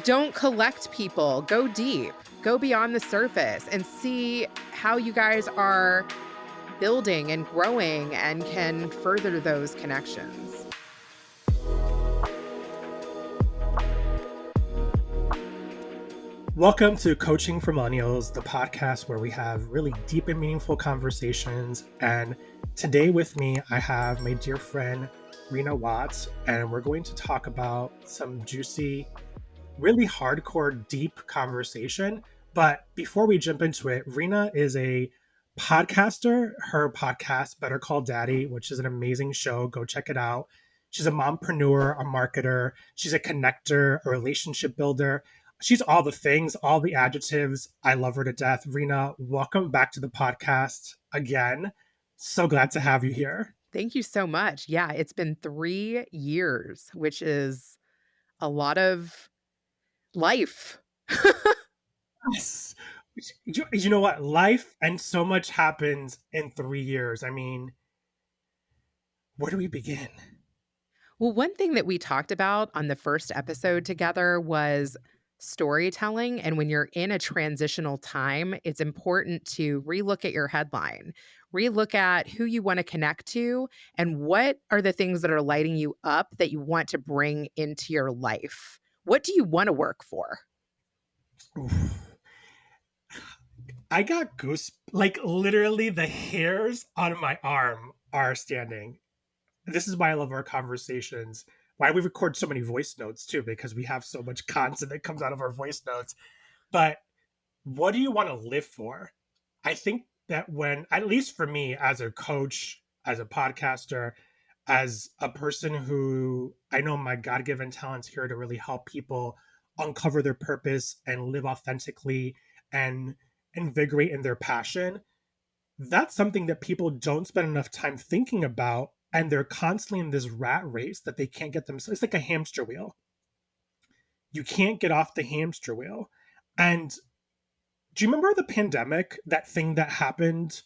Don't collect people, go deep, go beyond the surface and see how you guys are building and growing and can further those connections. Welcome to Coaching for Millennials, the podcast where we have really deep and meaningful conversations. And today with me, I have my dear friend, Reena Watts, and we're going to talk about some juicy, really hardcore, deep conversation. But before we jump into it, Reena is a podcaster. Her podcast, Better Call Daddy, which is an amazing show. Go check it out. She's a mompreneur, a marketer. She's a connector, a relationship builder. She's all the things, all the adjectives. I love her to death. Reena, welcome back to the podcast again. So glad to have you here. Thank you so much. Yeah, it's been 3 years, which is a lot of life. Yes. You know what? Life and so much happens in 3 years. I mean, where do we begin? Well, one thing that we talked about on the first episode together was storytelling. And when you're in a transitional time, it's important to relook at your headline, relook at who you want to connect to, and what are the things that are lighting you up that you want to bring into your life. What do you want to work for? Oof. I got goose, like literally the hairs on my arm are standing. This is why I love our conversations. Why we record so many voice notes too, because we have so much content that comes out of our voice notes. But what do you want to live for? I think that when, at least for me as a coach, as a podcaster, as a person who I know my God given talents here to really help people uncover their purpose and live authentically and invigorate in their passion, that's something that people don't spend enough time thinking about. And they're constantly in this rat race that they can't get themselves. It's like a hamster wheel. You can't get off the hamster wheel. And do you remember the pandemic, that thing that happened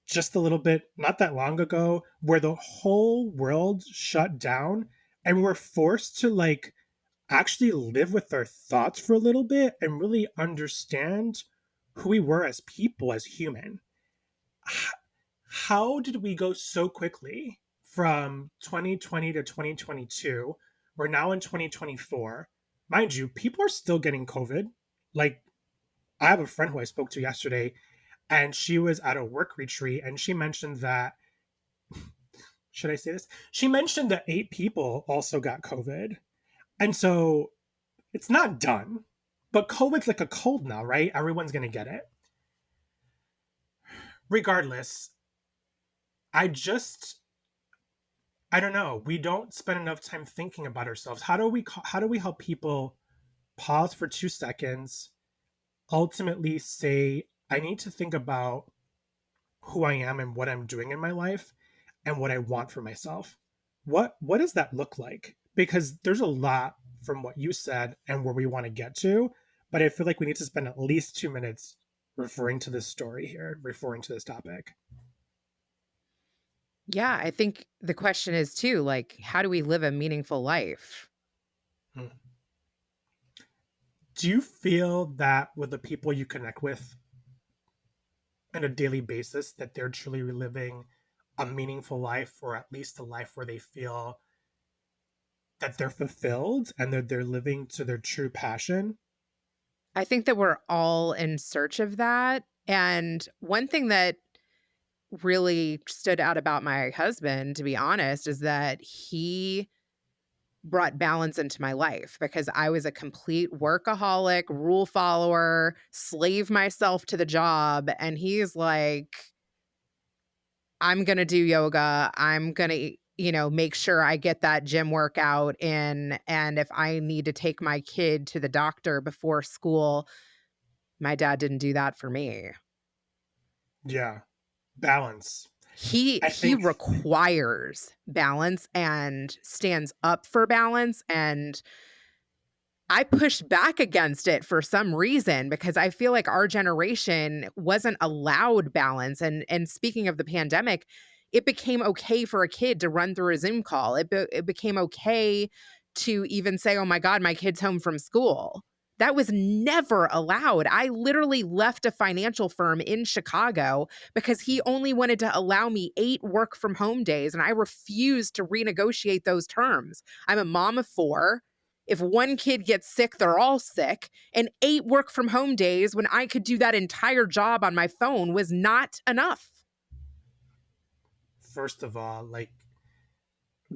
just a little bit, not that long ago, where the whole world shut down and we were forced to like actually live with our thoughts for a little bit and really understand who we were as people, as human? How did we go so quickly from 2020 to 2022? We're now in 2024. Mind you, people are still getting COVID. Like, I have a friend who I spoke to yesterday, and she was at a work retreat, and she mentioned that, should I say this? She mentioned that 8 people also got COVID. And so it's not done, but COVID's like a cold now, right? Everyone's going to get it. Regardless, I just I don't know. We don't spend enough time thinking about ourselves. How do we help people pause for 2 seconds, ultimately say I need to think about who I am and what I'm doing in my life and what I want for myself. What does that look like? Because there's a lot from what you said and where we want to get to, but I feel like we need to spend at least 2 minutes referring to this story here, referring to this topic. Yeah, I think the question is too, like, how do we live a meaningful life? Hmm. Do you feel that with the people you connect with on a daily basis that they're truly living a meaningful life, or at least a life where they feel that they're fulfilled and that they're living to their true passion? I think that we're all in search of that. And one thing that really stood out about my husband, to be honest, is that he brought balance into my life because I was a complete workaholic, rule follower, slave myself to the job. And he's like, I'm going to do yoga. I'm going to, make sure I get that gym workout in. And if I need to take my kid to the doctor before school, my dad didn't do that for me. Yeah, balance. I He think, requires balance and stands up for balance, and I push back against it for some reason because I feel like our generation wasn't allowed balance. And speaking of the pandemic, it became okay for a kid to run through a Zoom call. It became okay to even say, oh my God, my kid's home from school. That was never allowed. I literally left a financial firm in Chicago because he only wanted to allow me 8 work from home days, and I refused to renegotiate those terms. I'm a mom of 4. If one kid gets sick, they're all sick. And 8 work from home days when I could do that entire job on my phone was not enough. First of all, like,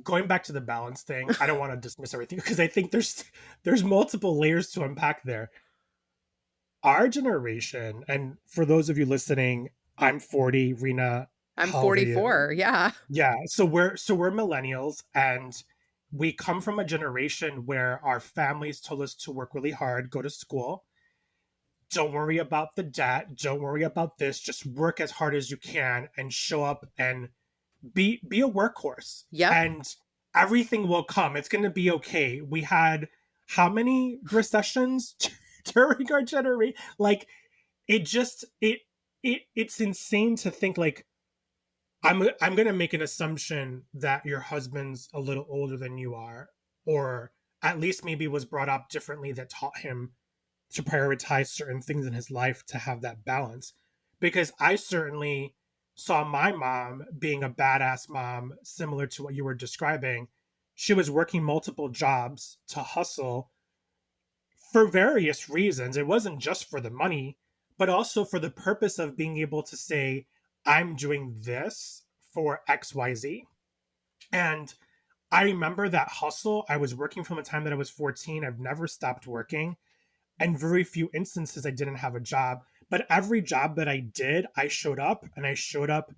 going back to the balance thing, I don't want to dismiss everything because I think there's multiple layers to unpack there. Our generation, and for those of you listening, I'm 40. Reena, I'm how old are you? 44. Yeah. Yeah, so we're millennials, and we come from a generation where our families told us to work really hard, go to school. Don't worry about the debt. Don't worry about this. Just work as hard as you can and show up and be a workhorse. Yep. And everything will come. It's going to be okay. We had how many recessions during our generation? Like, it just it's insane to think like I'm gonna make an assumption that your husband's a little older than you are, or at least maybe was brought up differently that taught him to prioritize certain things in his life to have that balance. Because I certainly saw my mom being a badass mom, similar to what you were describing. She was working multiple jobs to hustle for various reasons. It wasn't just for the money, but also for the purpose of being able to say, I'm doing this for XYZ. And I remember that hustle. I was working from the time that I was 14. I've never stopped working. And very few instances I didn't have a job. But every job that I did, I showed up, and I showed up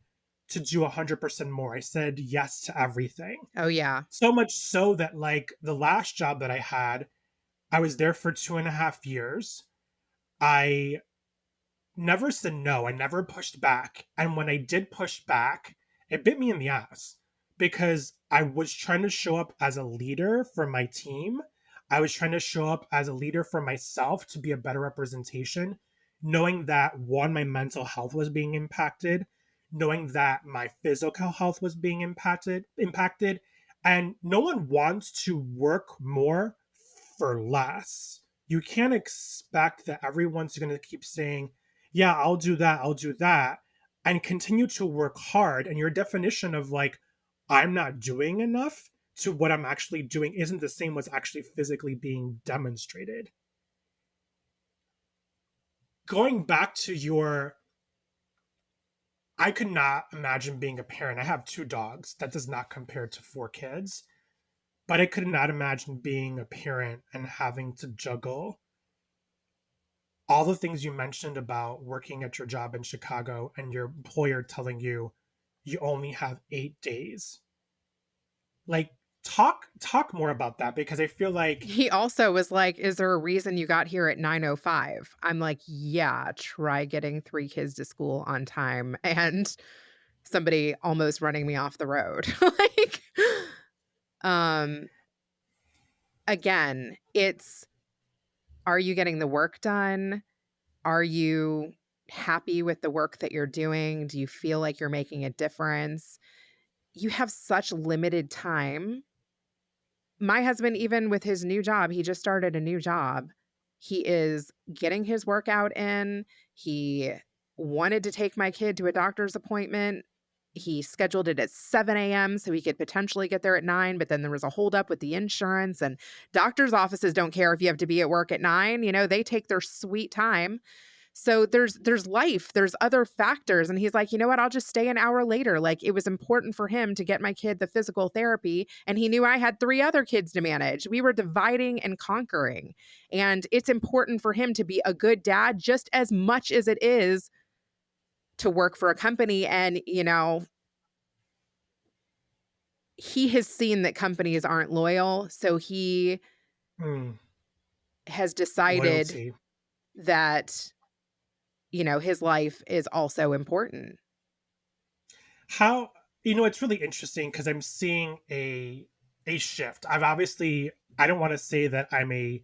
to do 100% more. I said yes to everything. Oh, yeah. So much so that, like, the last job that I had, I was there for 2.5 years. I never said no. I never pushed back. And when I did push back, it bit me in the ass because I was trying to show up as a leader for my team. I was trying to show up as a leader for myself to be a better representation, knowing that one, my mental health was being impacted, knowing that my physical health was being impacted, and no one wants to work more for less. You can't expect that everyone's going to keep saying, yeah, I'll do that, and continue to work hard. And your definition of like, I'm not doing enough to what I'm actually doing isn't the same what's actually physically being demonstrated. Going back to your, I could not imagine being a parent. I have 2 dogs. That does not compare to 4 kids. But I could not imagine being a parent and having to juggle all the things you mentioned about working at your job in Chicago and your employer telling you you only have 8 days. Like, talk more about that because I feel like He also was like, "Is there a reason you got here at 9:05?" I'm like, "Yeah, try getting 3 kids to school on time and somebody almost running me off the road." Like, um, again, it's, are you getting the work done? Are you happy with the work that you're doing? Do you feel like you're making a difference? You have such limited time. My husband, even with his new job, he just started a new job. He is getting his workout in. He wanted to take my kid to a doctor's appointment. He scheduled it at 7 a.m. so he could potentially get there at 9, but then there was a holdup with the insurance. And doctors' offices don't care if you have to be at work at 9. You know, they take their sweet time. So there's life, there's other factors, and he's like, "You know what? I'll just stay an hour later." Like, it was important for him to get my kid the physical therapy, and he knew I had 3 other kids to manage. We were dividing and conquering, and it's important for him to be a good dad just as much as it is to work for a company. And, you know, he has seen that companies aren't loyal, so he hmm, has decided loyalty. that, you know, his life is also important. How, it's really interesting because I'm seeing a shift. I don't want to say that I'm a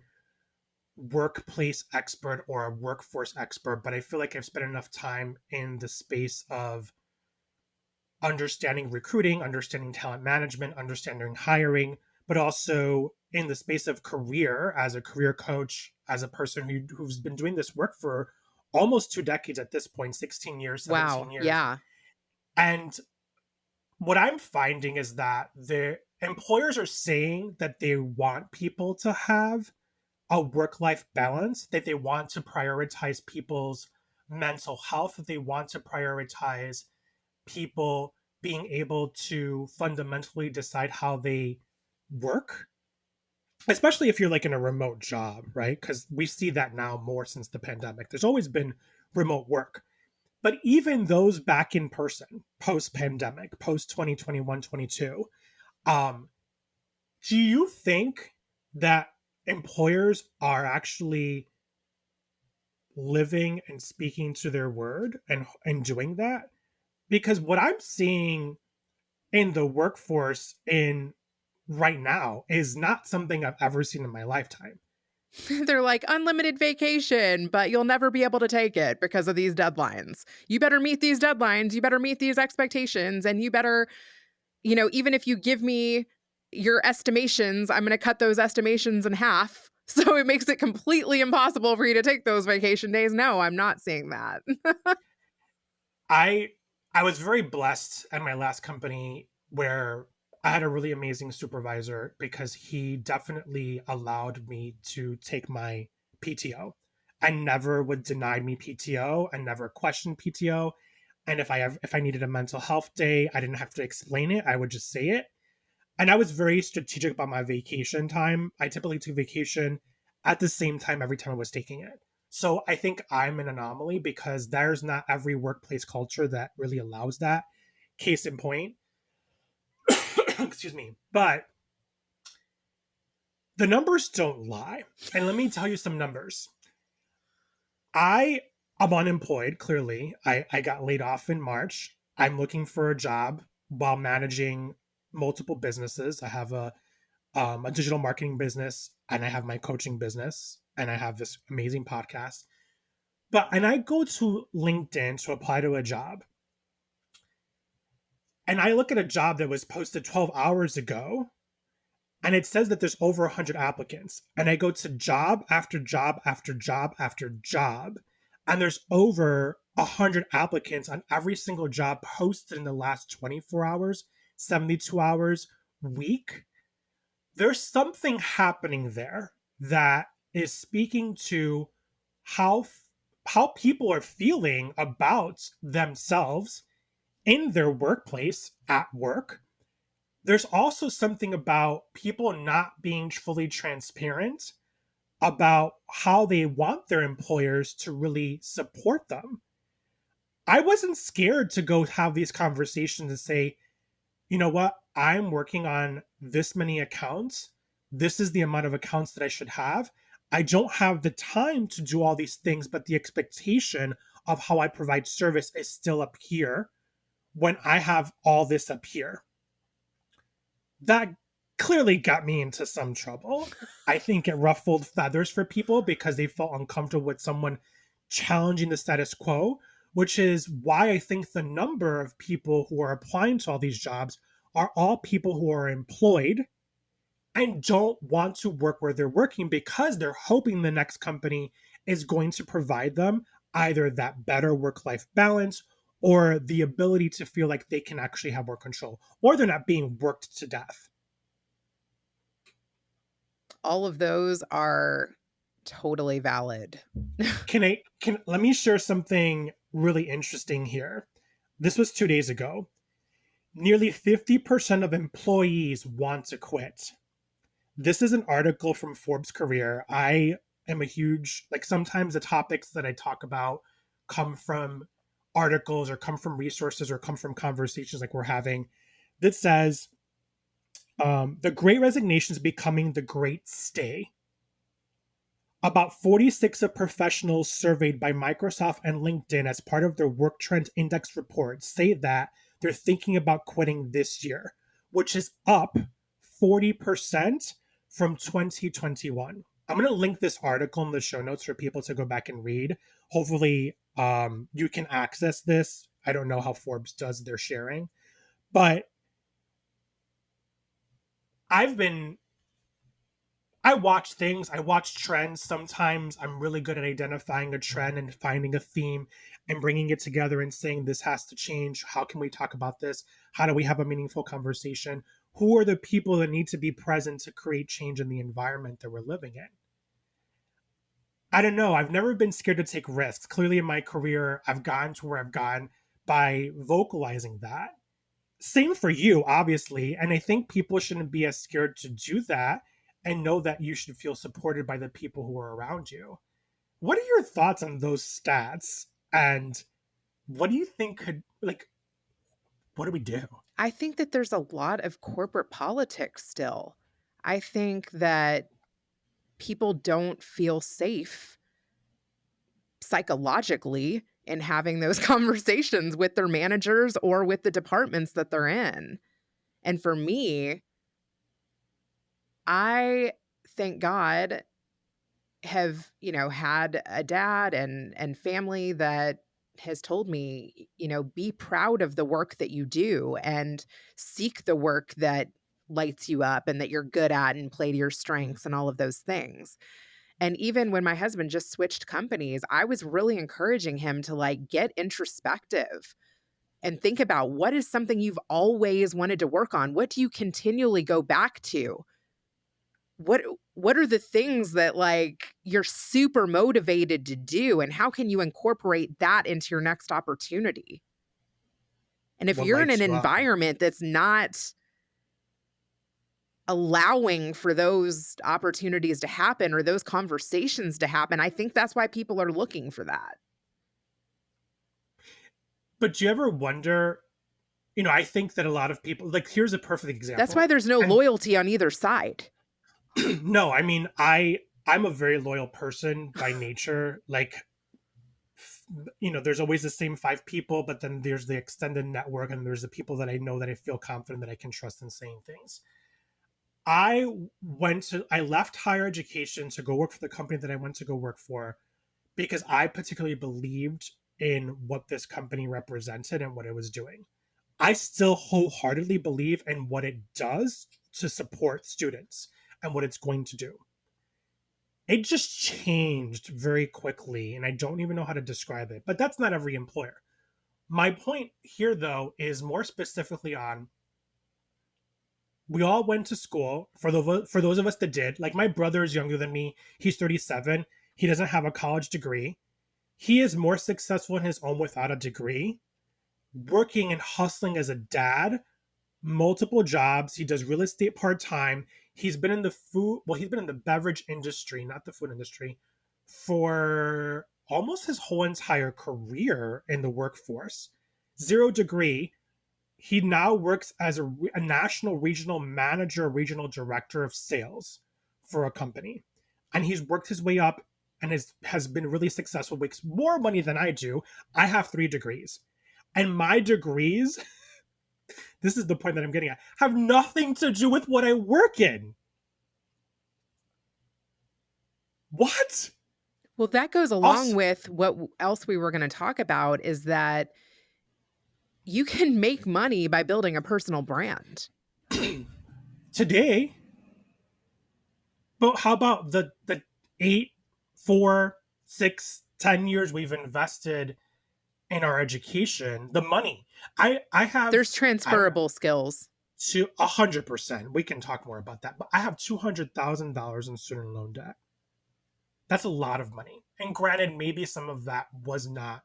workplace expert or a workforce expert, but I feel like I've spent enough time in the space of understanding recruiting, understanding talent management, understanding hiring, but also in the space of career as a career coach, as a person who's been doing this work for almost 2 decades at this point, 16 years, 17 Wow. years. Yeah. And what I'm finding is that the employers are saying that they want people to have a work life balance, that they want to prioritize people's mental health, that they want to prioritize people being able to fundamentally decide how they work, especially if you're like in a remote job, right? Because we see that now more since the pandemic. There's always been remote work. But even those back in person, post pandemic, post 2021, 22, um, do you think that employers are actually living and speaking to their word and doing that? Because what I'm seeing in the workforce in right now is not something I've ever seen in my lifetime. They're like, unlimited vacation, but you'll never be able to take it because of these deadlines. You better meet these deadlines. You better meet these expectations. And you better, even if you give me your estimations, I'm going to cut those estimations in half. So it makes it completely impossible for you to take those vacation days. No, I'm not seeing that. I I was very blessed at my last company where I had a really amazing supervisor because he definitely allowed me to take my PTO. I never would deny me PTO. I never questioned PTO. And if I needed a mental health day, I didn't have to explain it. I would just say it. And I was very strategic about my vacation time. I typically took vacation at the same time every time I was taking it. So I think I'm an anomaly because there's not every workplace culture that really allows that. Case in point, excuse me. But the numbers don't lie. And let me tell you some numbers. I am unemployed, clearly. I got laid off in March. I'm looking for a job while managing multiple businesses. I have a digital marketing business, and I have my coaching business, and I have this amazing podcast. And I go to LinkedIn to apply to a job, and I look at a job that was posted 12 hours ago, and it says that there's over 100 applicants. And I go to job after job after job after job, and there's over 100 applicants on every single job posted in the last 24 hours, 72 hours, week. There's something happening there that is speaking to how how people are feeling about themselves in their workplace at work. There's also something about people not being fully transparent about how they want their employers to really support them. I wasn't scared to go have these conversations and say, you know what, I'm working on this many accounts. This is the amount of accounts that I should have. I don't have the time to do all these things, but the expectation of how I provide service is still up here when I have all this up here. That clearly got me into some trouble. I think it ruffled feathers for people because they felt uncomfortable with someone challenging the status quo, which is why I think the number of people who are applying to all these jobs are all people who are employed and don't want to work where they're working because they're hoping the next company is going to provide them either that better work life balance or the ability to feel like they can actually have more control or they're not being worked to death. All of those are totally valid. Can let me share something really interesting here. This was 2 days ago. Nearly 50% of employees want to quit. This is an article from Forbes Career. I am a huge, like, sometimes the topics that I talk about come from articles or come from resources or come from conversations like we're having that says the great resignation is becoming the great stay. About 46 of professionals surveyed by Microsoft and LinkedIn as part of their Work Trend Index report say that they're thinking about quitting this year, which is up 40% from 2021. I'm going to link this article in the show notes for people to go back and read. Hopefully, you can access this. I don't know how Forbes does their sharing, but I've been I watch things, I watch trends. Sometimes I'm really good at identifying a trend and finding a theme and bringing it together and saying this has to change. How can we talk about this? How do we have a meaningful conversation? Who are the people that need to be present to create change in the environment that we're living in? I don't know. I've never been scared to take risks. Clearly, in my career, I've gotten to where I've gone by vocalizing that. Same for you, obviously. And I think people shouldn't be as scared to do that and know that you should feel supported by the people who are around you. What are your thoughts on those stats? And what do you think could, like, what do we do? I think that there's a lot of corporate politics still. I think that people don't feel safe psychologically in having those conversations with their managers or with the departments that they're in. And for me, I thank God have, had a dad and family that has told me, be proud of the work that you do and seek the work that lights you up and that you're good at and play to your strengths and all of those things. And even when my husband just switched companies, I was really encouraging him to like get introspective and think about what is something you've always wanted to work on? What do you continually go back to? What what are the things that like you're super motivated to do and how can you incorporate that into your next opportunity? And if What you're in an lights you up? environment that's not allowing for those opportunities to happen or those conversations to happen, I think that's why people are looking for that. But do you ever wonder, I think that a lot of people, like, here's a perfect That's why example. there's no And loyalty on either side. no, I mean, I'm a very loyal person by nature. Like, there's always the same five people, but then there's the extended network, and there's the people that I know that I feel confident that I can trust in saying things. I left higher education to go work for the company that I went to go work for because I particularly believed in what this company represented and what it was doing. I still wholeheartedly believe in what it does to support students and what it's going to do. It just changed very quickly, and I don't even know how to describe it, but that's not every employer. My point here, though, is more specifically on we all went to school for those of us that did. Like, my brother is younger than me. He's 37. He doesn't have a college degree. He is more successful in his own without a degree, working and hustling as a dad, multiple jobs. He does real estate part-time. He's been in the beverage industry, not the food industry, for almost his whole entire career in the workforce. Zero degree. He now works as a national regional manager, regional director of sales for a company. And he's worked his way up and has been really successful, makes more money than I do. I have 3 degrees. And my degrees, this is the point that I'm getting at, have nothing to do with what I work in. What? Well, that goes along Us with what else we were going to talk about is that you can make money by building a personal brand. today, but how about the 8, 4, 6, 10 years we've invested in our education, the money. I have There's I transferable skills. to 100%. We can talk more about that, but I have $200,000 in student loan debt. That's a lot of money. And granted, maybe some of that was not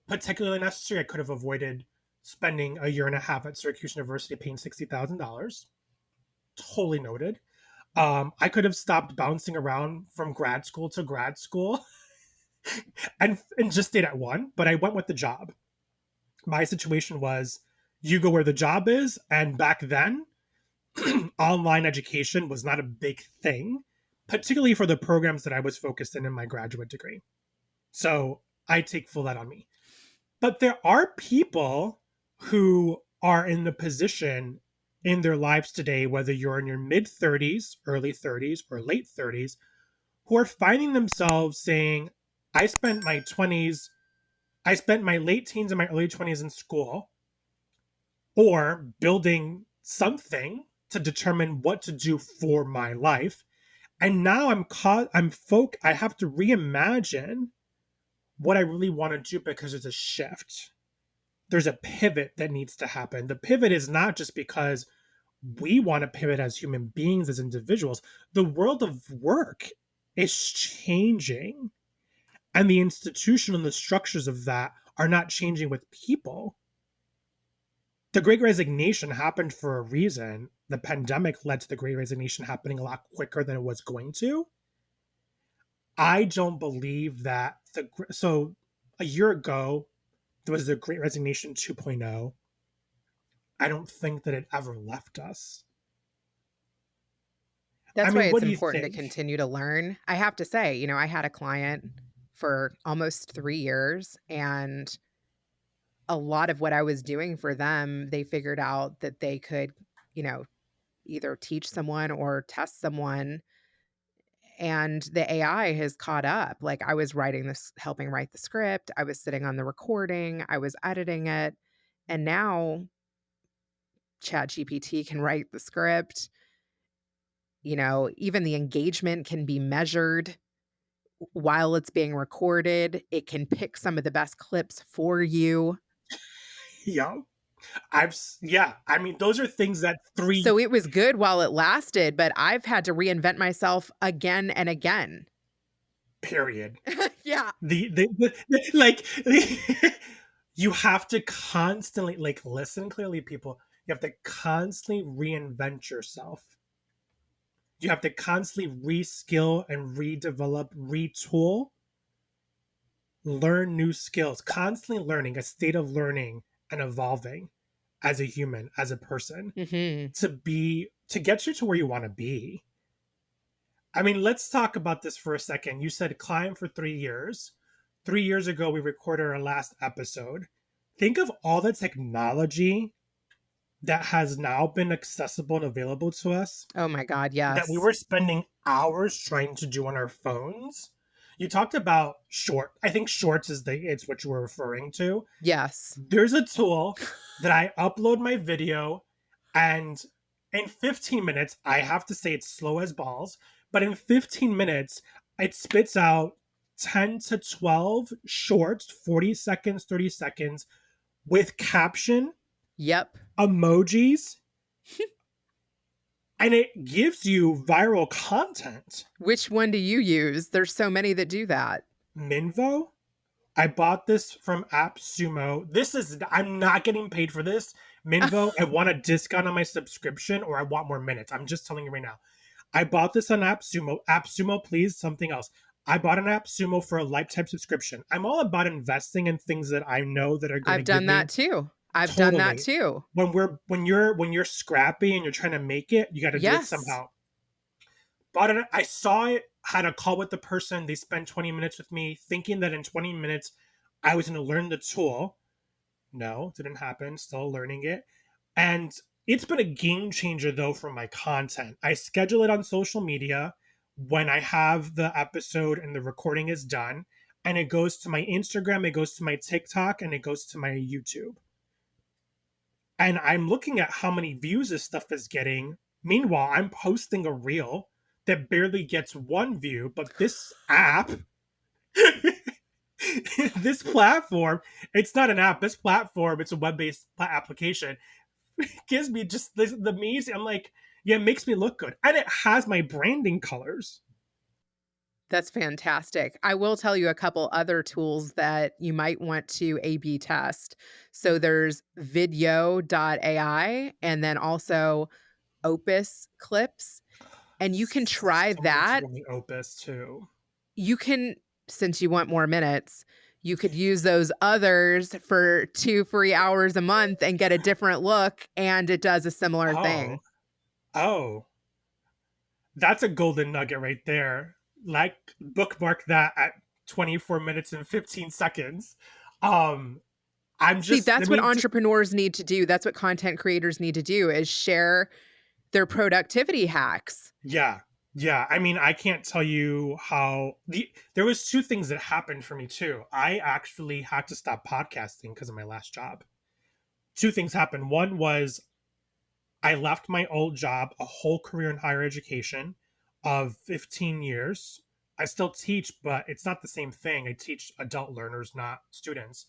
particularly necessary. I could have avoided spending a year and a half at Syracuse University paying $60,000. Totally noted. I could have stopped bouncing around from grad school to grad school and just stayed at one, but I went with the job. My situation was you go where the job is, and back then online education was not a big thing, particularly for the programs that I was focused in my graduate degree. So I take full that on me. But there are people who are in the position in their lives today, whether you're in your mid 30s, early 30s, or late 30s, who are finding themselves saying, I spent my 20s, I spent my late teens and my early 20s in school or building something to determine what to do for my life. And now I have to reimagine what I really want to do because there's a shift. There's a pivot that needs to happen. The pivot is not just because we want to pivot as human beings, as individuals. The world of work is changing, and the institution and the structures of that are not changing with people. The Great Resignation happened for a reason. The pandemic led to the Great Resignation happening a lot quicker than it was going to. I don't believe that so a year ago there was the Great Resignation 2.0. I don't think that it ever left us. I That's why mean, what it's do you important to think? continue to learn. I have to say, I had a client for almost 3 years, and a lot of what I was doing for them, they figured out that they could, you know, either teach someone or test someone, and the AI has caught up. Like, I was writing this helping write the script, I was sitting on the recording, I was editing it, and now ChatGPT can write the script. Even the engagement can be measured while it's being recorded. It can pick some of the best clips for you. Yeah, yeah. I mean, those are things that So three it was good while it lasted, but I've had to reinvent myself again and again. period. Yeah. Like you have to constantly like listen clearly, people. You have to constantly reinvent yourself. You have to constantly reskill and redevelop, retool, learn new skills, constantly learning, a state of learning and evolving as a human, as a person, Mhm. to get you to where you want to be. I mean, let's talk about this for a second. You said climb for 3 years. 3 years ago, we recorded our last episode. Think of all the technology that has now been accessible and available to us Oh my god, that we yes. were spending hours trying to do on our phones. You talked about I think shorts it's what you were referring to. Yes. There's a tool that I upload my video, and in 15 minutes, I have to say it's slow as balls, but in 15 minutes, it spits out 10 to 12 shorts, 40 seconds, 30 seconds, with caption, Yep. emojis, and it gives you viral content. Which one do you use? There's so many that do that. Minvo, I bought this from AppSumo. I'm not getting paid for this. Minvo, I want a discount on my subscription or I want more minutes. I'm just telling you right now. I bought this on AppSumo. AppSumo, please, something else. I bought an AppSumo for a lifetime subscription. I'm all about investing in things that I know that are going to I've give done that me too. I've done that totally. too. When you're scrappy and you're trying to make it, you got to do it Yes. somehow. Bought it. I saw it. Had a call with the person. They spent 20 minutes with me, thinking that in 20 minutes I was going to learn the tool. No, didn't happen. Still learning it. And it's been a game changer though for my content. I schedule it on social media when I have the episode and the recording is done. And it goes to my Instagram, it goes to my TikTok, and it goes to my YouTube. And I'm looking at how many views this stuff is getting. Meanwhile, I'm posting a reel that barely gets one view, but this app, this platform, it's not an app, this platform, it's a web-based application, gives me just the amazing. I'm like, yeah, it makes me look good. And it has my branding colors. That's fantastic. I will tell you a couple other tools that you might want to A/B test. So there's video.ai and then also Opus Clips, and you can try Someone that. told me Opus too. You can since you want more minutes, you could use those others for 2 free hours a month and get a different look, and it does a similar Oh, thing. oh, that's a golden nugget right there. Like bookmark that at 24 minutes and 15 seconds. Um, See, I that's what mean, just entrepreneurs need to do. That's what content creators need to do is share their productivity hacks. yeah, yeah. I mean, I can't tell you there was two things that happened for me too. I actually had to stop podcasting because of my last job. Two things happened. One was I left my old job, a whole career in higher education of 15 years. I still teach, but it's not the same thing. I teach adult learners, not students.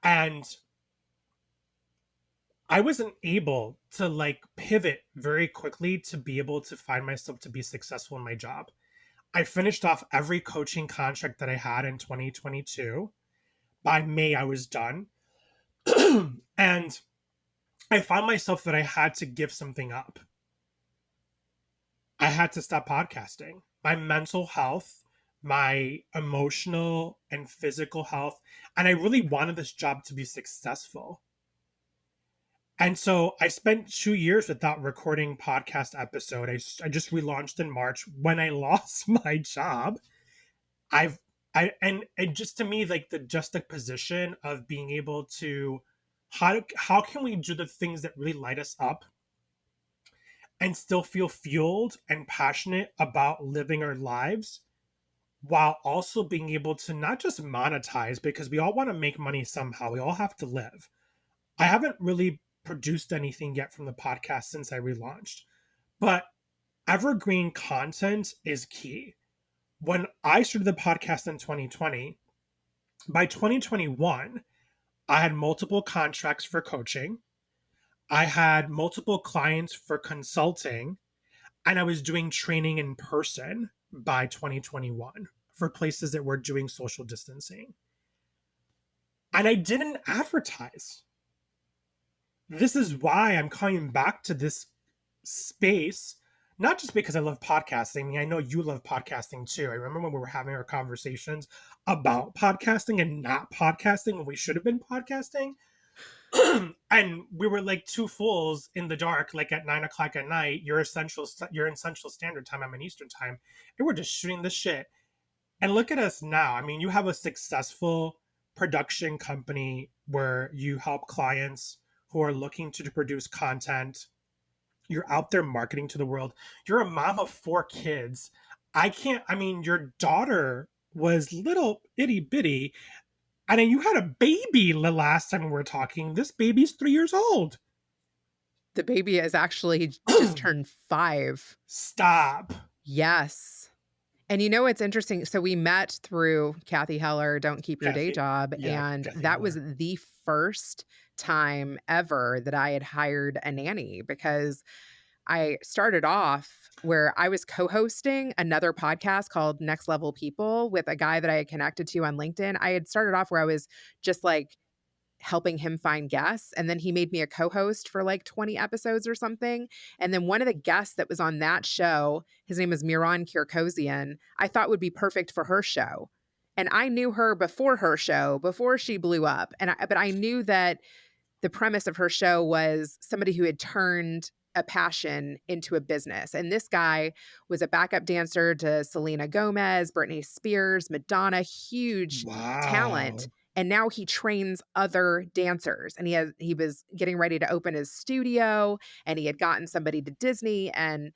And I wasn't able to like pivot very quickly to be able to find myself to be successful in my job. I finished off every coaching contract that I had in 2022. By May, I was done. And I found myself that I had to give something up. I had to stop podcasting. My mental health, my emotional and physical health, and I really wanted this job to be successful. And so I spent 2 years without recording podcast episode. I just relaunched in March when I lost my job. I've and just to me, like the juxtaposition of being able to how can we do the things that really light us up and still feel fueled and passionate about living our lives while also being able to not just monetize, because we all want to make money somehow. We all have to live. I haven't really produced anything yet from the podcast since I relaunched, but evergreen content is key. When I started the podcast in 2020, by 2021, I had multiple contracts for coaching. I had multiple clients for consulting, and I was doing training in person by 2021 for places that were doing social distancing. And I didn't advertise. This is why I'm coming back to this space, not just because I love podcasting. I mean, I know you love podcasting too. I remember when we were having our conversations about podcasting and not podcasting when we should have been podcasting. And we were like two fools in the dark, like at 9 o'clock at night. You're in Central Standard Time. I'm in Eastern Time, and we're just shooting the shit. And look at us now. I mean, you have a successful production company where you help clients who are looking to produce content. You're out there marketing to the world. You're a mom of 4 kids. I mean, your daughter was little itty bitty. And then you had a baby the last time we were talking. This baby's 3 years old. The baby is actually just turned 5. Stop. Yes. And you know what's interesting? So we met through Kathy Heller, Don't Keep Your Day Kathy. Job, Yeah, and Kathy that was Heller. the first time ever that I had hired a nanny, because I started off where I was co-hosting another podcast called Next Level People with a guy that I had connected to on LinkedIn. I had started off where I was just like helping him find guests. And then he made me a co-host for like 20 episodes or something. And then one of the guests that was on that show, his name is Miran Kirkosian, I thought would be perfect for her show. And I knew her before her show, before she blew up. But I knew that the premise of her show was somebody who had turned a passion into a business. And this guy was a backup dancer to Selena Gomez, Britney Spears, Madonna, huge talent. Wow. And now he trains other dancers. And he was getting ready to open his studio, and he had gotten somebody to Disney. And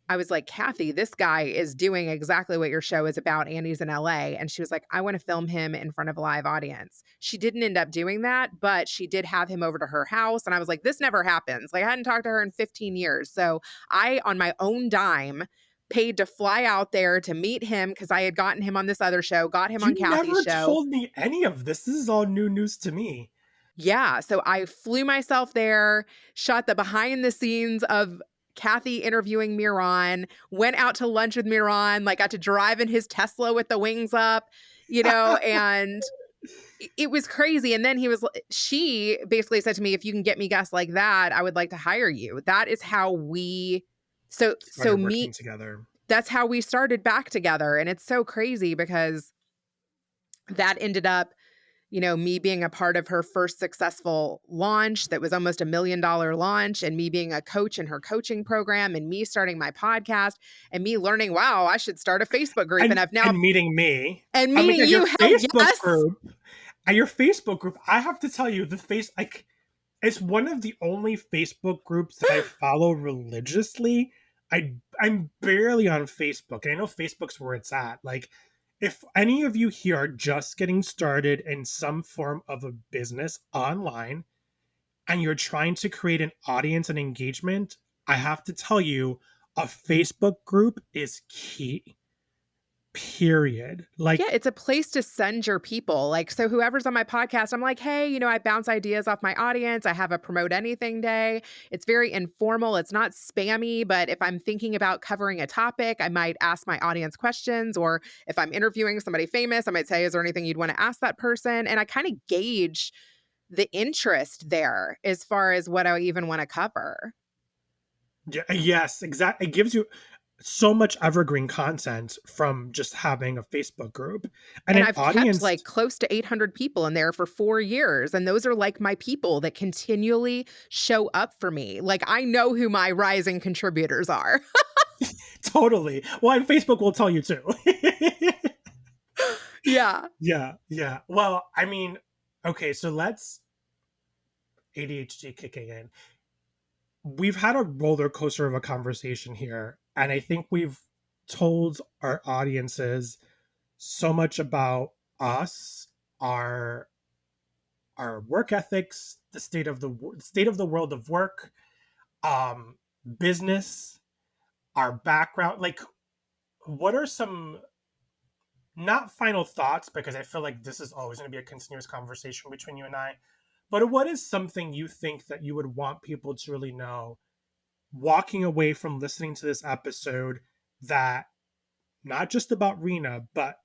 I was like, Kathy, this guy is doing exactly what your show is about, and he's in LA. And she was like, I want to film him in front of a live audience. She didn't end up doing that, but she did have him over to her house. And I was like, this never happens. Like, I hadn't talked to her in 15 years. So I, on my own dime, paid to fly out there to meet him because I had gotten him on this other show, got him on You Kathy's never show. told me any of this. This is all new news to me. Yeah. So I flew myself there, shot the behind the scenes of Kathy interviewing Miran, went out to lunch with Miran, like got to drive in his Tesla with the wings up, and it was crazy. And then she basically said to me, if you can get me guests like that, I would like to hire you. That is how Started working together. that's how we started back together. And it's so crazy because that ended up me being a part of her first successful launch that was almost $1 million launch, and me being a coach in her coaching program, and me starting my podcast, and me learning, wow, I should start a Facebook group. And I've now, And meeting me. and I mean, meeting at your you, hell Facebook yes. group. At your Facebook group, I have to tell you, it's one of the only Facebook groups that I follow religiously. I'm barely on Facebook, and I know Facebook's where it's at. Like, if any of you here are just getting started in some form of a business online, and you're trying to create an audience and engagement, I have to tell you, a Facebook group is key. Period. Yeah, Like, it's a place to send your people. Like, so whoever's on my podcast, I'm like, hey, I bounce ideas off my audience. I have a promote anything day. It's very informal. It's not spammy, but if I'm thinking about covering a topic, I might ask my audience questions. Or if I'm interviewing somebody famous, I might say, is there anything you'd want to ask that person? And I kind of gauge the interest there as far as what I even want to cover. yes, exactly. It gives you so much evergreen content from just having a Facebook group and And an I've kept audience. like close to 800 people in there for 4 years, and those are like my people that continually show up for me. Like, I know who my rising contributors are. Totally. Well, and Facebook will tell you too. Yeah. Yeah, yeah. Well, I mean, okay, so let's ADHD kicking in. We've had a roller coaster of a conversation here, and I think we've told our audiences so much about us, our our work ethics, the state of the world of work, um, business, our background. Like, what are some not final thoughts, because I feel like this is always going to be a continuous conversation between you and I, but what is something you think that you would want people to really know walking away from listening to this episode, that not just about Reena, but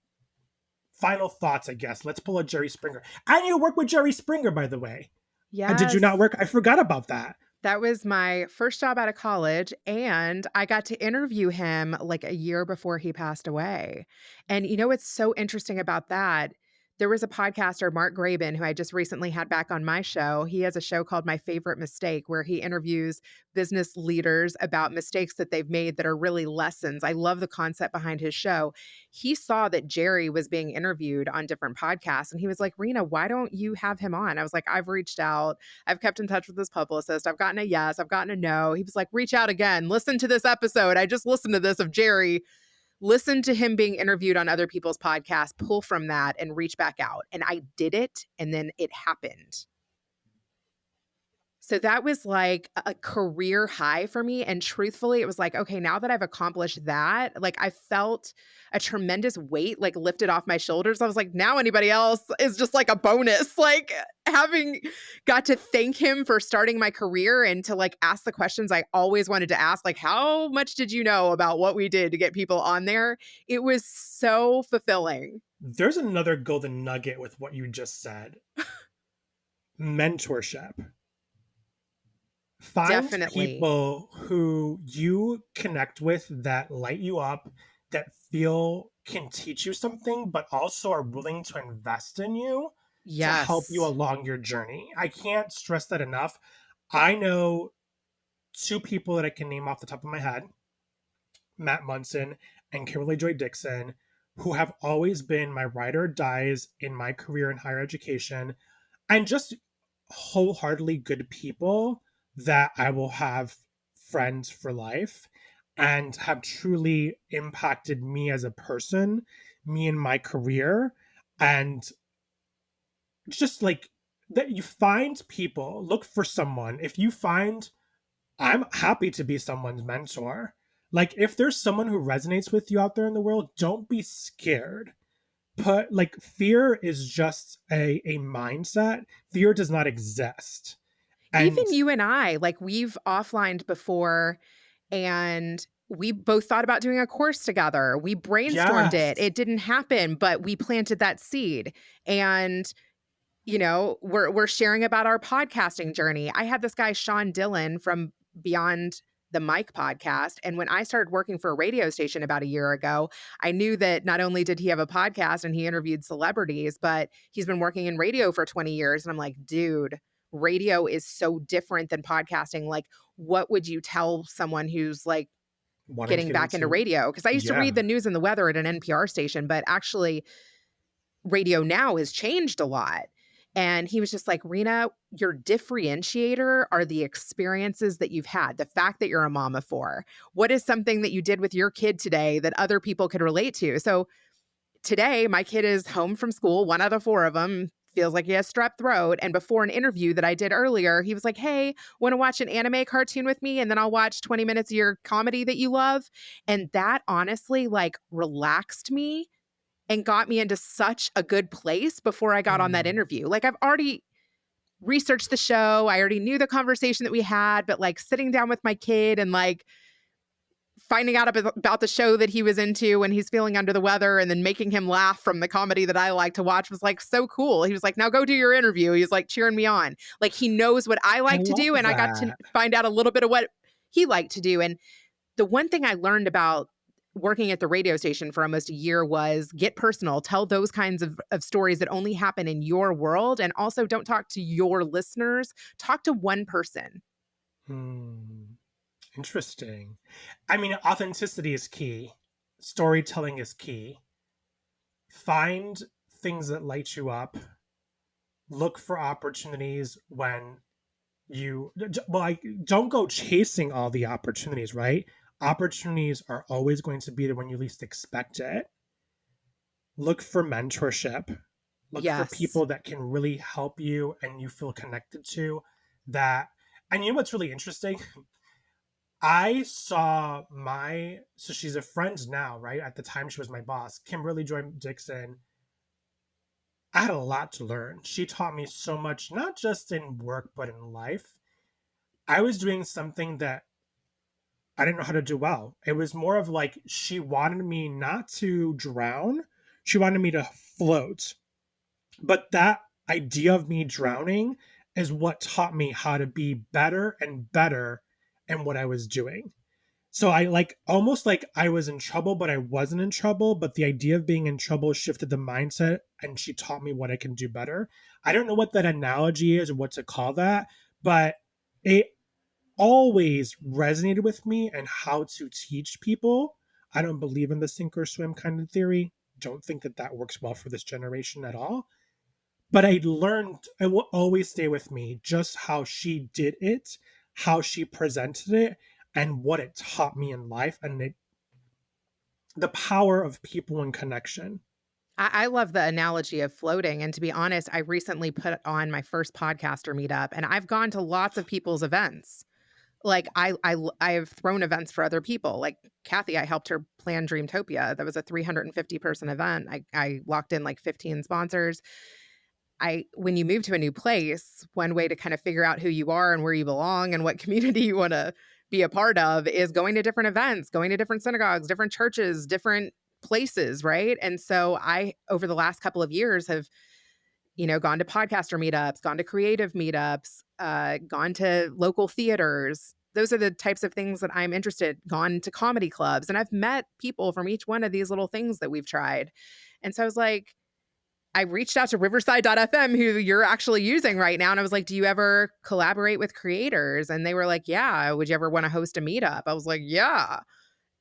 final thoughts, I guess. Let's pull a Jerry Springer. And you work with Jerry Springer, by the way. Did you not Yes. work? I forgot about that. That was my first job out of college, and I got to interview him like a year before he passed away. And what's so interesting about that? There was a podcaster, Mark Graban, who I just recently had back on my show. He has a show called My Favorite Mistake, where he interviews business leaders about mistakes that they've made that are really lessons. I love the concept behind his show. He saw that Jerry was being interviewed on different podcasts, and he was like, Reena, why don't you have him on? I was like, I've reached out. I've kept in touch with this publicist. I've gotten a yes. I've gotten a no. He was like, reach out again. Listen to this episode. I just listened to this of Jerry. Listen to him being interviewed on other people's podcasts, pull from that and reach back out. And I did it. And then it happened. So that was like a career high for me. And truthfully, it was like, okay, now that I've accomplished that, like I felt a tremendous weight like lifted off my shoulders. I was like, now anybody else is just like a bonus. Like having got to thank him for starting my career and to like ask the questions I always wanted to ask, like, how much did you know about what we did to get people on there? It was so fulfilling. There's another golden nugget with what you just said. Mentorship. Find Definitely. people who you connect with that light you up, that feel can teach you something, but also are willing to invest in you to help you Yes. along your journey. I can't stress that enough. I know two people that I can name off the top of my head, Matt Munson and Kimberly Joy Dixon, who have always been my ride or dies in my career in higher education, and just wholeheartedly good people that I will have friends for life and have truly impacted me as a person, me in my career, and just like that you find people, look for someone. If you find, I'm happy to be someone's mentor. Like, if there's someone who resonates with you out there in the world, don't be scared. Put like, fear is just a mindset. Fear does not exist. And Even you and I, like we've offlined before and we both thought about doing a course together. We brainstormed it. yes, It didn't happen, but we planted that seed. And we're sharing about our podcasting journey. I had this guy Sean Dillon from Beyond the Mic podcast, and when I started working for a radio station about a year ago, I knew that not only did he have a podcast and he interviewed celebrities, but he's been working in radio for 20 years and I'm like, dude, radio is so different than podcasting. Like, what would you tell someone who's like wanting to getting get back into into, radio? Because I used to yeah, read the news and the weather at an NPR station, but actually radio now has changed a lot. And he was just like, Reena, your differentiator are the experiences that you've had, the fact that you're a mom of four. What is something that you did with your kid today that other people could relate to? So today, my kid is home from school, one out of four of them, feels like he has strep throat. And before an interview that I did earlier, he was like, hey, want to watch an anime cartoon with me? And then I'll watch 20 minutes of your comedy that you love. And that honestly like relaxed me and got me into such a good place before I got on that Mm. interview. Like I've already researched the show. I already knew the conversation that we had, but like sitting down with my kid and like finding out about the show that he was into when he's feeling under the weather and then making him laugh from the comedy that I like to watch was like so cool. He was like, now go do your interview. He's like cheering me on. Like he knows what I I like to love do. And I got to that. find out a little bit of what he liked to do. And the one thing I learned about working at the radio station for almost a year was get personal, tell those kinds of stories that only happen in your world. And also don't talk to your listeners, talk to one person. Hmm. Interesting. I mean, authenticity is key. Storytelling is key. Find things that light you up. Look for opportunities when well, don't go chasing all the opportunities, right? Opportunities are always going to be there when you least expect it. Look for mentorship. Look for Yes. people that can really help you and you feel connected to that. And you know what's really interesting? I saw so she's a friend now, right? At the time she was my boss, Kimberly Joy Dixon. I had a lot to learn. She taught me so much, not just in work, but in life. I was doing something that I didn't know how to do well. It was more of like she wanted me not to drown, she wanted me to float. But that idea of me drowning is what taught me how to be better and better in what I was doing. So I like almost like I was in trouble, but I wasn't in trouble. But the idea of being in trouble shifted the mindset, and she taught me what I can do better. I don't know what that analogy is or what to call that, but it always resonated with me and how to teach people. I don't believe in the sink or swim kind of theory. Don't think that that works well for this generation at all. But I learned, it will always stay with me just how she did it, how she presented it, and what it taught me in life, and the power of people and connection. I love the analogy of floating. And to be honest, I recently put on my first podcaster meetup and I've gone to lots of people's events. Like I've thrown events for other people. Like Kathy, I helped her plan Dreamtopia. That was a 350 person event. I locked in like 15 sponsors. I when you move to a new place, one way to kind of figure out who you are and where you belong and what community you want to be a part of is going to different events, going to different synagogues, different churches, different places, right? And so I over the last couple of years have, gone to podcaster meetups, gone to creative meetups, gone to local theaters. Those are the types of things that I'm interested, gone to comedy clubs, and I've met people from each one of these little things that we've tried. And so I was like, I reached out to Riverside.fm, who you're actually using right now. And I was like, do you ever collaborate with creators? And they were like, yeah. Would you ever want to host a meetup? I was like, yeah.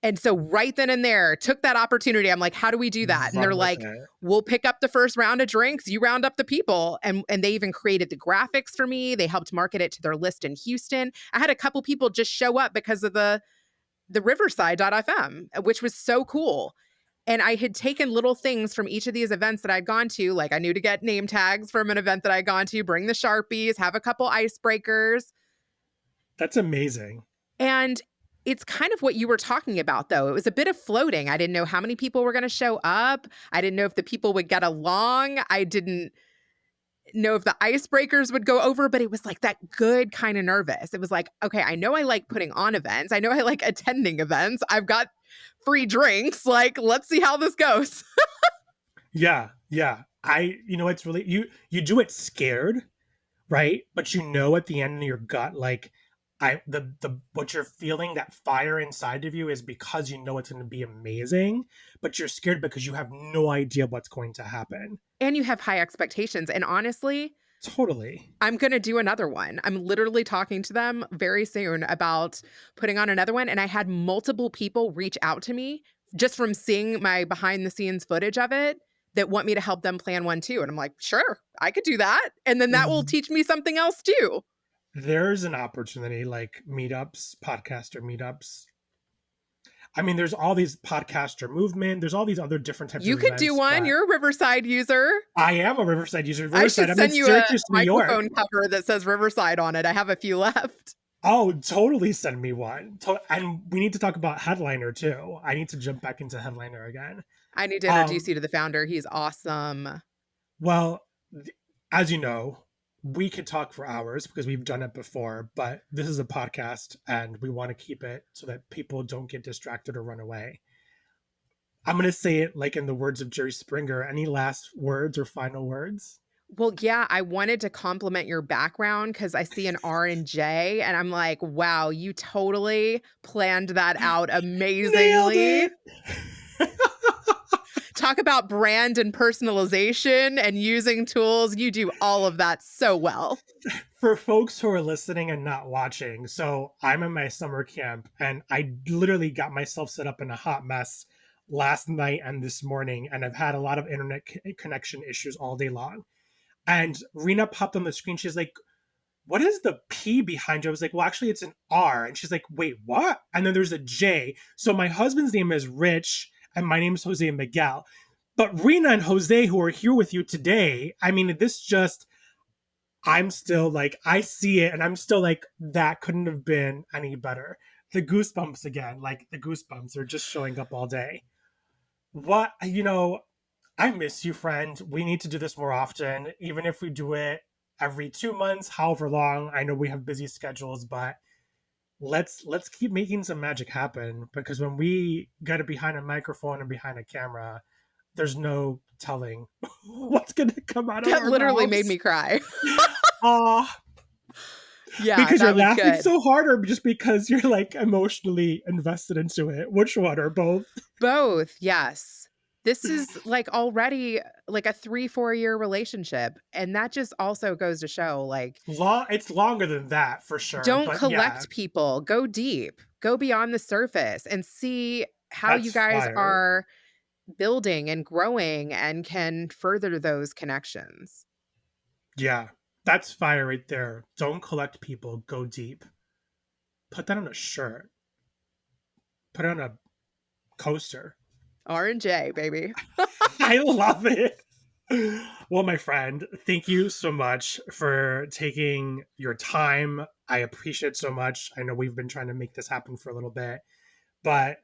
And so right then and there, took that opportunity. I'm like, how do we do that? And they're Run with like, it. we'll pick up the first round of drinks. You round up the people. And they even created the graphics for me. They helped market it to their list in Houston. I had a couple people just show up because of the Riverside.fm, which was so cool. And I had taken little things from each of these events that I'd gone to. Like I knew to get name tags from an event that I'd gone to, bring the Sharpies, have a couple icebreakers. That's amazing. And it's kind of what you were talking about, though. It was a bit of floating. I didn't know how many people were going to show up. I didn't know if the people would get along. I didn't know if the icebreakers would go over, but it was like that good kind of nervous. It was like, okay, I know I like putting on events. I know I like attending events. I've got free drinks. Like, let's see how this goes. Yeah, yeah. It's really you do it scared, right? But at the end of your gut, like the what you're feeling, that fire inside of you is because you know it's going to be amazing, but you're scared because you have no idea what's going to happen. And you have high expectations. And honestly, Totally. I'm going to do another one. I'm literally talking to them very soon about putting on another one. And I had multiple people reach out to me just from seeing my behind the scenes footage of it that want me to help them plan one too. And I'm like, sure, I could do that. And then that will teach me something else too. There's an opportunity like meetups, podcaster meetups. I mean, there's all these podcaster movement. There's all these other different types You of could do events, one. but You're a Riverside user. I am a Riverside user. I Riverside, should I'm in send you a Syracuse, New York. microphone cover that says Riverside on it. I have a few left. Oh, totally send me one. And we need to talk about Headliner too. I need to jump back into Headliner again. I need to introduce Um, you to the founder. He's awesome. well, as you know, we could talk for hours because we've done it before, but this is a podcast and we want to keep it so that people don't get distracted or run away. I'm going to say it like in the words of Jerry Springer. Any last words or final words? Well, yeah, I wanted to compliment your background because I see an R and J, and I'm like, wow, you totally planned that out Nailed amazingly. it. Talk about brand and personalization and using tools. You do all of that so well. For folks who are listening and not watching, so I'm in my summer camp and I literally got myself set up in a hot mess last night and this morning, and I've had a lot of internet connection issues all day long. And Reena popped on the screen. She's like, "What is the P behind you?" I was like, "Well, actually, it's an R." And she's like, "Wait, what?" And then there's a J. So my husband's name is Rich, and my name is Jose Miguel. But Reena and Jose, who are here with you today, I mean, this just, I'm still like, I see it, and I'm still like, that couldn't have been any better. The goosebumps again, like the goosebumps are just showing up all day. What, I miss you, friend. We need to do this more often, even if we do it every 2 months, however long. I know we have busy schedules, but let's keep making some magic happen because when we get it behind a microphone and behind a camera, there's no telling what's gonna come out of That our literally made mouths. me cry. Ah, Yeah, because you're that was laughing good. so hard, or just because you're like emotionally invested into it? Which one, or both? Both, yes. This is like already like a 3-4 year relationship. And that just also goes to show like, It's longer than that for sure, don't but yeah, collect people, go deep, go beyond the surface and see how that's you guys fire. are building and growing and can further those connections. Yeah, that's fire right there. Don't collect people, go deep. Put that on a shirt. Put it on a coaster. R&J, baby. I love it. Well, my friend, thank you so much for taking your time. I appreciate it so much. I know we've been trying to make this happen for a little bit, but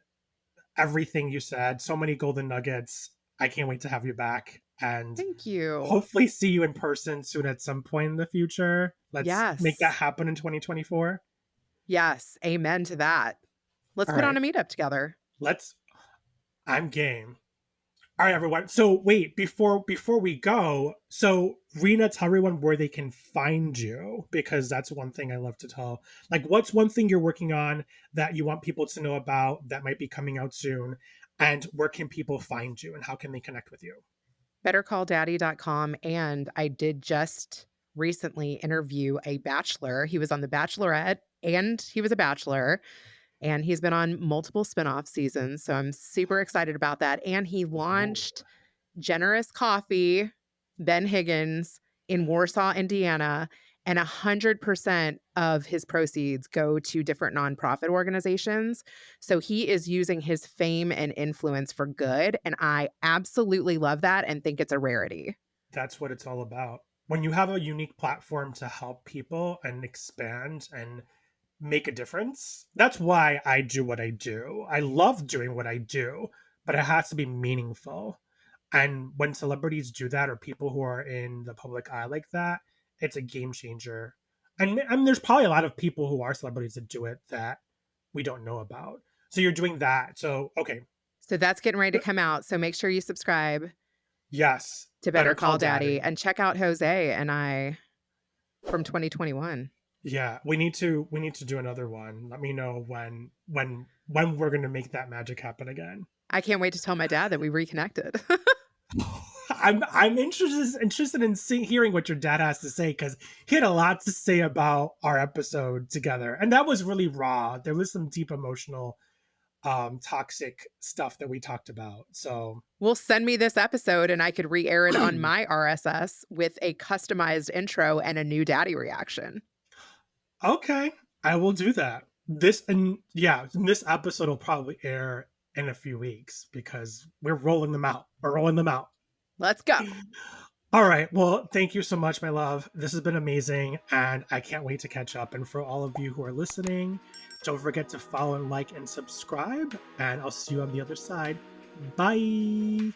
everything you said, so many golden nuggets. I can't wait to have you back and Thank you. hopefully see you in person soon at some point in the future. Let's make that Yes. happen in 2024. Yes. Amen to that. Let's All put on right, a meetup together. let's. I'm game. All right, everyone. So wait, before we go, so Reena, tell everyone where they can find you because that's one thing I love to tell. Like, what's one thing you're working on that you want people to know about that might be coming out soon, and where can people find you and how can they connect with you? bettercalldaddy.com. And I did just recently interview a bachelor. He was on The Bachelorette and he was a bachelor. And he's been on multiple spinoff seasons. So I'm super excited about that. And he Ooh, launched Generous Coffee, Ben Higgins in Warsaw, Indiana. And 100% of his proceeds go to different nonprofit organizations. So he is using his fame and influence for good. And I absolutely love that and think it's a rarity. that's what it's all about. When you have a unique platform to help people and expand and make a difference. That's why I do what I do. I love doing what I do, but it has to be meaningful. And when celebrities do that or people who are in the public eye like that, it's a game changer. And there's probably a lot of people who are celebrities that do it that we don't know about. So you're doing that. So, okay. So that's getting ready to come out. So make sure you subscribe Yes. to Better Better call Call Daddy daddy. and check out Jose and I from 2021. Yeah, we need to do another one. Let me know when we're going to make that magic happen again. I can't wait to tell my dad that we reconnected. I'm interested in hearing what your dad has to say because he had a lot to say about our episode together, and that was really raw. There was some deep emotional, toxic stuff that we talked about. So Well, send me this episode and I could re-air it on my RSS with a customized intro and a new daddy reaction. okay, I will do that. this episode will probably air in a few weeks because we're rolling them out. We're rolling them out. Let's go. All right. Well, thank you so much, my love. This has been amazing, and I can't wait to catch up. And for all of you who are listening, don't forget to follow and like and subscribe, and I'll see you on the other side. Bye.